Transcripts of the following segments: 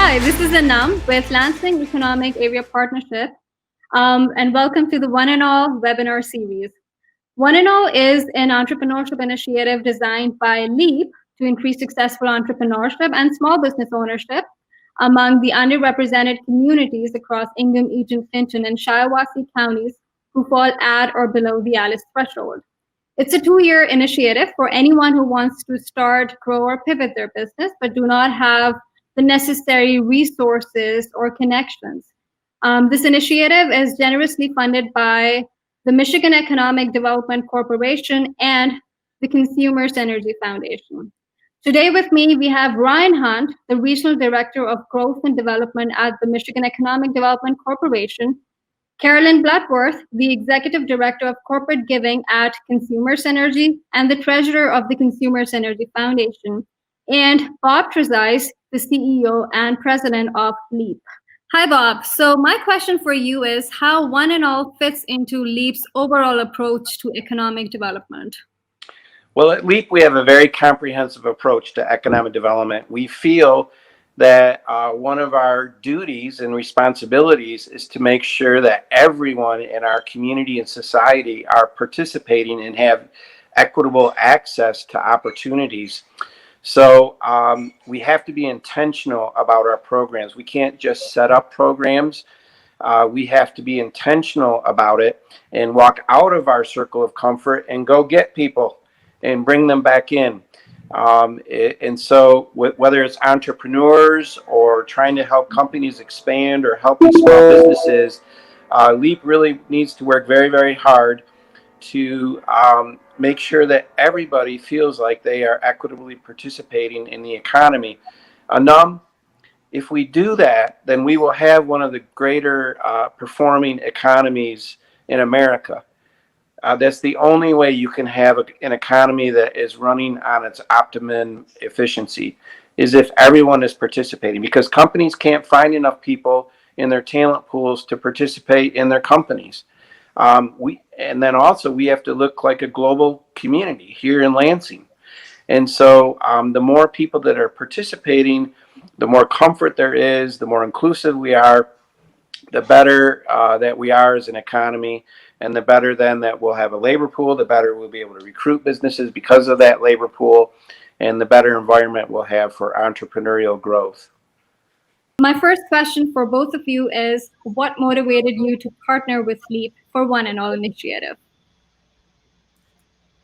Hi, this is Anam with Lansing Economic Area Partnership, and welcome to the One&All webinar series. One&All is an entrepreneurship initiative designed by LEAP to increase successful entrepreneurship and small business ownership among the underrepresented communities across Ingham, Eaton, and Shiawassee counties who fall at or below the ALICE threshold. It's a 2-year initiative for anyone who wants to start, grow, or pivot their business, but do not have the necessary resources or connections. This initiative is generously funded by the Michigan Economic Development Corporation and the Consumers Energy Foundation. Today with me, we have Ryan Hundt, the Regional Director of Growth and Development at the Michigan Economic Development Corporation, Carolyn Bloodworth, the Executive Director of Corporate Giving at Consumers Energy and the Treasurer of the Consumers Energy Foundation, and Bob Trezise, the CEO and President of LEAP. Hi, Bob. So my question for you is how One&All fits into LEAP's overall approach to economic development. Well, at LEAP, we have a very comprehensive approach to economic development. We feel that one of our duties and responsibilities is to make sure that everyone in our community and society are participating and have equitable access to opportunities. So we have to be intentional about our programs. We can't just set up programs. We have to be intentional about it and walk out of our circle of comfort and go get people and bring them back in. And so whether it's entrepreneurs or trying to help companies expand or helping small businesses, LEAP really needs to work very, very hard to make sure that everybody feels like they are equitably participating in the economy. If we do that, then we will have one of the greater performing economies in America. That's the only way you can have an economy that is running on its optimum efficiency, is if everyone is participating, because companies can't find enough people in their talent pools to participate in their companies. And then also we have to look like a global community here in Lansing. And so the more people that are participating, the more comfort there is, the more inclusive we are, the better that we are as an economy, and the better then that we'll have a labor pool, the better we'll be able to recruit businesses because of that labor pool, and the better environment we'll have for entrepreneurial growth. My first question for both of you is, what motivated you to partner with LEAP for One&All initiative?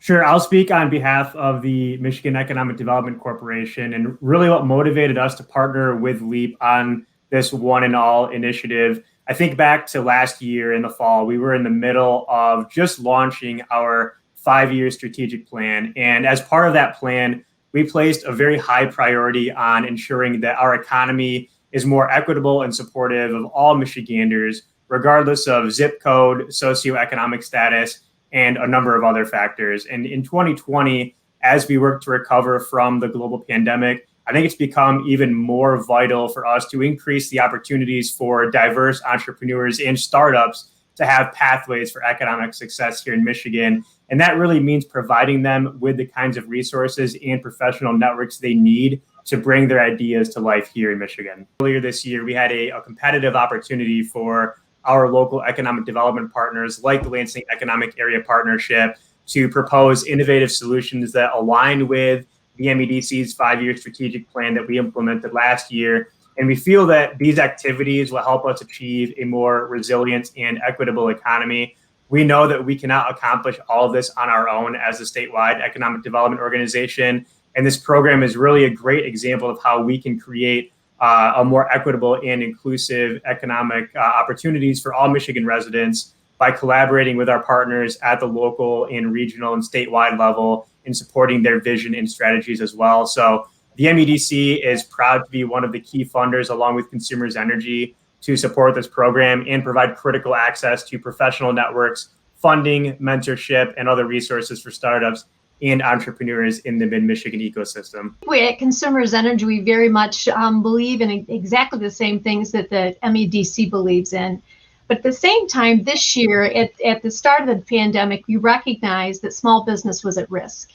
Sure, I'll speak on behalf of the Michigan Economic Development Corporation, and really what motivated us to partner with LEAP on this One&All initiative. I think back to last year in the fall, we were in the middle of just launching our 5-year strategic plan. And as part of that plan, we placed a very high priority on ensuring that our economy is more equitable and supportive of all Michiganders, regardless of zip code, socioeconomic status, and a number of other factors. And in 2020, as we work to recover from the global pandemic, I think it's become even more vital for us to increase the opportunities for diverse entrepreneurs and startups to have pathways for economic success here in Michigan. And that really means providing them with the kinds of resources and professional networks they need to bring their ideas to life here in Michigan. Earlier this year, we had a competitive opportunity for our local economic development partners like the Lansing Economic Area Partnership to propose innovative solutions that align with the MEDC's 5-year strategic plan that we implemented last year. And we feel that these activities will help us achieve a more resilient and equitable economy. We know that we cannot accomplish all of this on our own as a statewide economic development organization. And this program is really a great example of how we can create a more equitable and inclusive economic opportunities for all Michigan residents by collaborating with our partners at the local and regional and statewide level in supporting their vision and strategies as well. So the MEDC is proud to be one of the key funders, along with Consumers Energy, to support this program and provide critical access to professional networks, funding, mentorship, and other resources for startups and entrepreneurs in the mid-Michigan ecosystem. We at Consumers Energy, we very much believe in exactly the same things that the MEDC believes in. But at the same time, this year, at the start of the pandemic, we recognized that small business was at risk.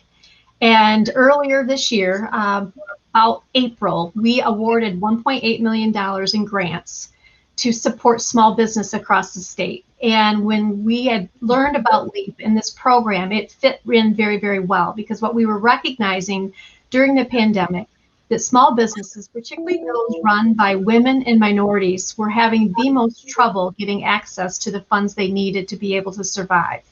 And earlier this year, about April, we awarded $1.8 million in grants to support small business across the state. And when we had learned about LEAP in this program, it fit in very, very well, because what we were recognizing during the pandemic, that small businesses, particularly those run by women and minorities, were having the most trouble getting access to the funds they needed to be able to survive.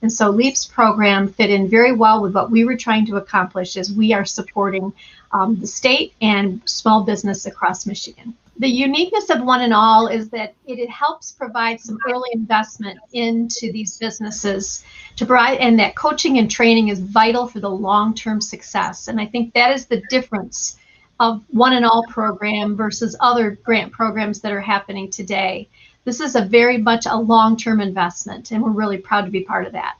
And so LEAP's program fit in very well with what we were trying to accomplish, as we are supporting the state and small business across Michigan. The uniqueness of One&All is that it helps provide some early investment into these businesses to provide, and that coaching and training is vital for the long-term success. And I think that is the difference of One&All program versus other grant programs that are happening today. This is a very much a long-term investment, and we're really proud to be part of that.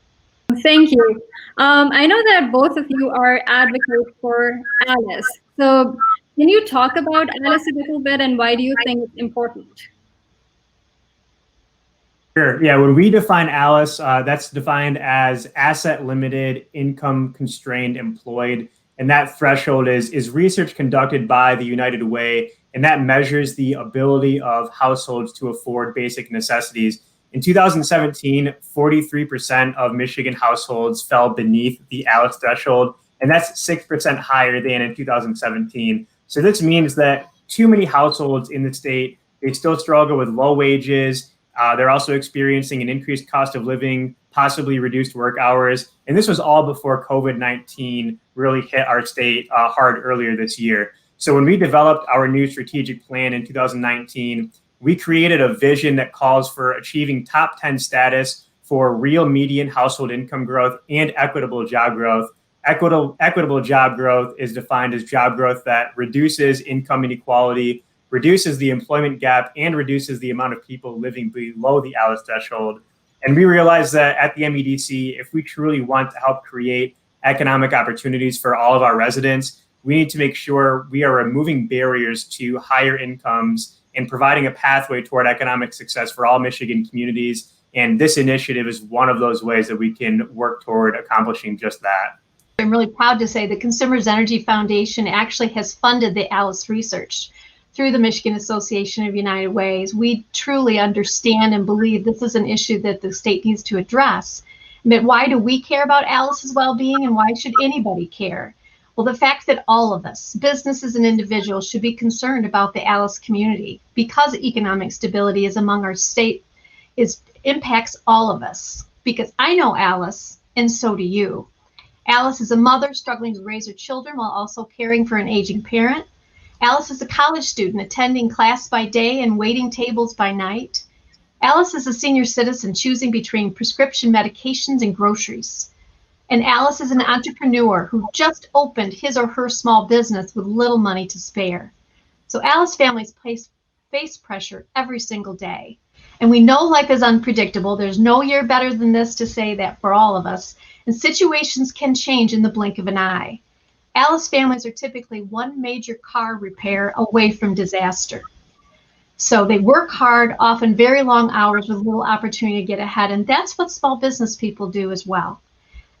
Thank you. I know that both of you are advocates for Alice. So can you talk about Alice a little bit, and why do you think it's important? Sure. Yeah, when we define Alice, that's defined as asset limited, income constrained, employed. And that threshold is research conducted by the United Way, and that measures the ability of households to afford basic necessities. In 2017, 43% of Michigan households fell beneath the Alice threshold, and that's 6% higher than in 2017. So this means that too many households in the state, they still struggle with low wages. They're also experiencing an increased cost of living, possibly reduced work hours. And this was all before COVID-19 really hit our state hard earlier this year. So when we developed our new strategic plan in 2019, we created a vision that calls for achieving top 10 status for real median household income growth and equitable job growth. Equitable job growth is defined as job growth that reduces income inequality, reduces the employment gap, and reduces the amount of people living below the Alice threshold. And we realized that at the MEDC, if we truly want to help create economic opportunities for all of our residents, we need to make sure we are removing barriers to higher incomes and providing a pathway toward economic success for all Michigan communities. And this initiative is one of those ways that we can work toward accomplishing just that. I'm really proud to say the Consumers Energy Foundation actually has funded the Alice research through the Michigan Association of United Ways. We truly understand and believe this is an issue that the state needs to address. But why do we care about Alice's well-being, and why should anybody care? Well, the fact that all of us, businesses and individuals, should be concerned about the Alice community, because economic stability is among our state, impacts all of us. Because I know Alice, and so do you. Alice is a mother struggling to raise her children while also caring for an aging parent. Alice is a college student attending class by day and waiting tables by night. Alice is a senior citizen choosing between prescription medications and groceries. And Alice is an entrepreneur who just opened his or her small business with little money to spare. So Alice families face pressure every single day. And we know life is unpredictable. There's no year better than this to say that for all of us. And situations can change in the blink of an eye. Alice families are typically one major car repair away from disaster. So they work hard, often very long hours with little opportunity to get ahead. And that's what small business people do as well.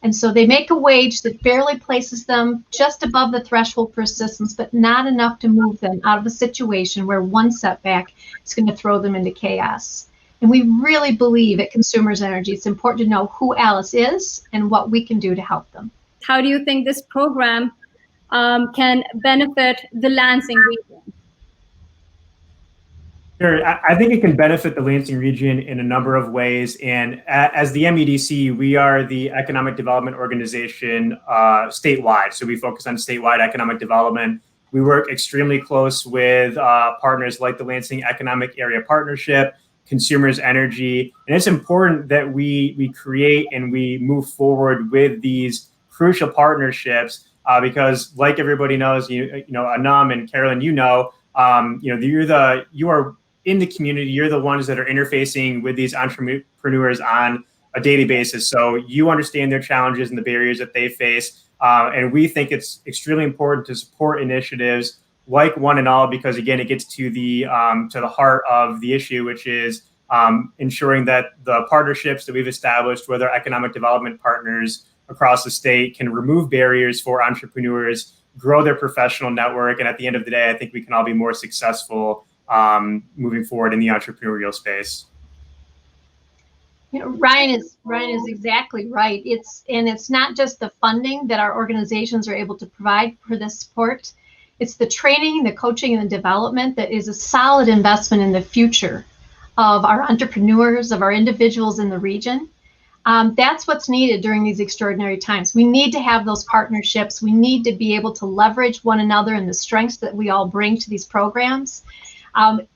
And so they make a wage that barely places them just above the threshold for assistance, but not enough to move them out of a situation where one setback is going to throw them into chaos. And we really believe at Consumers Energy, it's important to know who Alice is and what we can do to help them. How do you think this program can benefit the Lansing region? Sure. I think it can benefit the Lansing region in a number of ways. And as the MEDC, we are the economic development organization statewide. So we focus on statewide economic development. We work extremely close with partners like the Lansing Economic Area Partnership, Consumers Energy. And it's important that we create and we move forward with these crucial partnerships because, like everybody knows, you know, Anam and Carolyn, you are in the community. You're the ones that are interfacing with these entrepreneurs on a daily basis. So you understand their challenges and the barriers that they face. And we think it's extremely important to support initiatives like One&All because, again, it gets to the heart of the issue, which is ensuring that the partnerships that we've established with our economic development partners across the state can remove barriers for entrepreneurs grow their professional network. And at the end of the day, I think we can all be more successful moving forward in the entrepreneurial space. You know, Ryan is exactly right. It's not just the funding that our organizations are able to provide for this support. It's the training, the coaching, and the development that is a solid investment in the future of our entrepreneurs, of our individuals in the region. That's what's needed during these extraordinary times. We need to have those partnerships. We need to be able to leverage one another and the strengths that we all bring to these programs.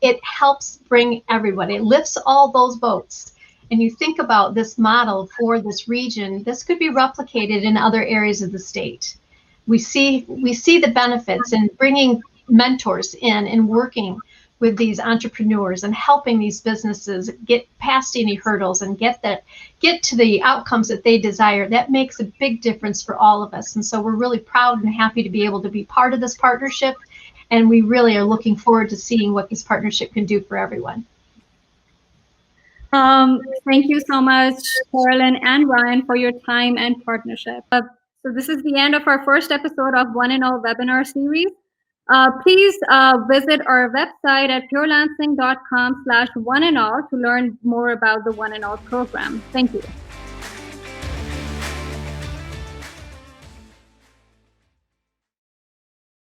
It helps bring everyone. It lifts all those boats. And you think about this model for this region, this could be replicated in other areas of the state. We see the benefits in bringing mentors in and working with these entrepreneurs and helping these businesses get past any hurdles and get to the outcomes that they desire. That makes a big difference for all of us. And so we're really proud and happy to be able to be part of this partnership. And we really are looking forward to seeing what this partnership can do for everyone. Thank you so much, Carolyn and Ryan, for your time and partnership. So this is the end of our first episode of One&All webinar series. Please visit our website at purelansing.com/oneandall to learn more about the One&All program. Thank you.